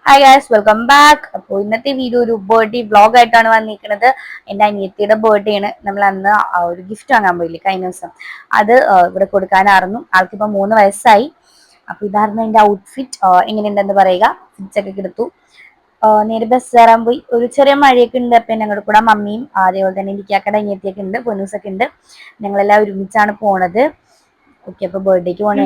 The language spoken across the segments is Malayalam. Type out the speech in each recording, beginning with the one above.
Hi guys, welcome back. അപ്പോൾ ഇന്നത്തെ വീഡിയോ ഒരു ബർത്ത്ഡേ വ്ളോഗ് ആയിട്ടാണ് വന്നിരിക്കുന്നത്. എൻ്റെ അനിയത്തിയുടെ ബർത്ത്ഡേ ആണ്. നമ്മൾ അന്ന് ഒരു ഗിഫ്റ്റ് വാങ്ങാൻ പോയില്ലേ കഴിഞ്ഞ ദിവസം, അത് ഇവിടെ കൊടുക്കാനായിരുന്നു. ആൾക്കിപ്പോൾ 3 വയസ്സായി. അപ്പോൾ ഇതായിരുന്നു എൻ്റെ ഔട്ട്ഫിറ്റ്. എങ്ങനെയുണ്ടെന്ന് പറയുക. ഫിറ്റ്സൊക്കെ എടുത്തു. നേരെ ബസ് കയറാൻ പോയി. ഒരു ചെറിയ മഴയൊക്കെ ഉണ്ട്. അപ്പം ഞങ്ങളുടെ കൂടെ മമ്മിയും അതേപോലെ തന്നെ എനിക്കാക്കടെ അനിയത്തിയൊക്കെ ഉണ്ട്, പൊന്നൂസൊക്കെ ഉണ്ട്. ഞങ്ങളെല്ലാം ഒരുമിച്ചാണ് പോണത്. ഓക്കെ, അപ്പോൾ ബർത്ത്ഡേക്ക് പോണേ.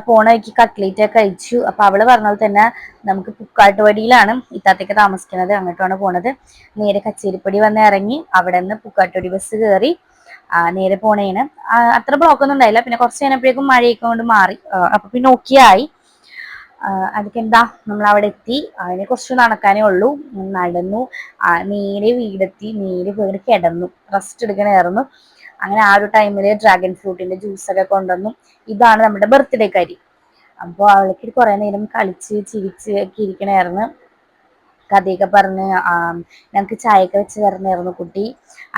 പോണ വഴിക്ക് കട്ട്ലേറ്റ് ഒക്കെ കഴിച്ചു. അപ്പൊ അവള് പറഞ്ഞാൽ തന്നെ നമുക്ക് പുക്കാട്ടുപടിയിലാണ് ഇത്താത്തേക്ക് താമസിക്കുന്നത്, അങ്ങോട്ടാണ് പോണത്. നേരെ കച്ചേരിപ്പടി വന്ന് ഇറങ്ങി അവിടെ നിന്ന് പുക്കാട്ടുപടി ബസ് കയറി നേരെ പോണേന്. അത്ര ബ്ലോക്ക് ഒന്നും ഉണ്ടായില്ല. പിന്നെ കുറച്ച് കഴിഞ്ഞപ്പോഴേക്കും മഴയൊക്കെ കൊണ്ട് മാറി. അപ്പൊ പിന്നെ ഓക്കെ ആയി. അതൊക്കെ എന്താ, നമ്മൾ അവിടെ എത്തി. അതിനെ കുറച്ച് നടക്കാനേ ഉള്ളൂ. നടന്നു നേരെ വീടെത്തി. നേരെ വീട് കിടന്നു, റെസ്റ്റ് എടുക്കണമായിരുന്നു. അങ്ങനെ ആ ഒരു ടൈമില് ഡ്രാഗൺ ഫ്രൂട്ടിന്റെ ജ്യൂസൊക്കെ കൊണ്ടുവന്നു. ഇതാണ് നമ്മുടെ ബർത്ത്ഡേ കാരി. അപ്പോൾ അവൾക്ക് കുറെ നേരം കളിച്ച് ചിരിച്ച് ഒക്കെ ഇരിക്കണായിരുന്നു. കഥയൊക്കെ പറഞ്ഞ് ഞങ്ങൾക്ക് ചായയൊക്കെ വെച്ച് തരണമായിരുന്നു കുട്ടി.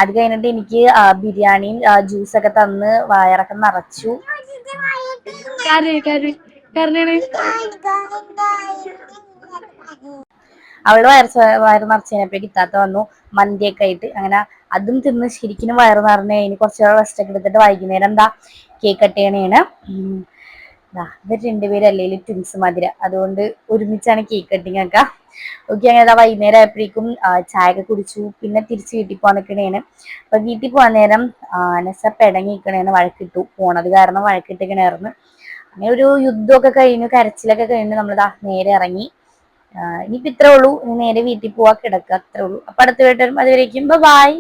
അത് കഴിഞ്ഞിട്ട് എനിക്ക് ബിരിയാണിയും ജ്യൂസൊക്കെ തന്ന് വയറൊക്കെ നിറച്ചു. അവള് വയറ് നിറച്ച് കഴിഞ്ഞപ്പോഴേക്ക് ഇത്താത്ത വന്നു മന്തിയൊക്കെ ആയിട്ട്. അങ്ങനെ അതും തിന്ന് ശരിക്കും വയറ് നിറഞ്ഞ് ഇനി കുറച്ച് റെസ്റ്റ് ഒക്കെ എടുത്തിട്ട് വൈകുന്നേരം എന്താ കേക്ക് കട്ട് ചെയ്യണേണ്. ഇവർ രണ്ടുപേരും അല്ലെങ്കിലും ട്വിൻസ് മധുര, അതുകൊണ്ട് ഒരുമിച്ചാണ് കേക്ക് കട്ടിങ് ഒക്കെ. ഓക്കെ, അങ്ങനെ വൈകുന്നേരം ആയപ്പോഴേക്കും ചായ ഒക്കെ കുടിച്ചു. പിന്നെ തിരിച്ച് വീട്ടിൽ പോകാൻ നിൽക്കണേന്. അപ്പൊ വീട്ടിൽ പോകാൻ നേരം നെസ പിടങ്ങി നിൽക്കണേന്ന്, വഴക്കിട്ടു. പോണത് കാരണം വഴക്കിട്ടിക്കണായിരുന്നു. അങ്ങനെ ഒരു യുദ്ധമൊക്കെ കഴിഞ്ഞു, കരച്ചിലൊക്കെ കഴിഞ്ഞു നമ്മളിതാ നേരെ ഇറങ്ങി. ഇനിയിപ്പോ ഇത്രേ ഉള്ളൂ. ഇനി നേരെ വീട്ടിൽ പോവാ, കിടക്കുക, അത്രേ ഉള്ളൂ. അപ്പൊ അടുത്ത വീട്ടും അതുവരേക്കും ബൈ.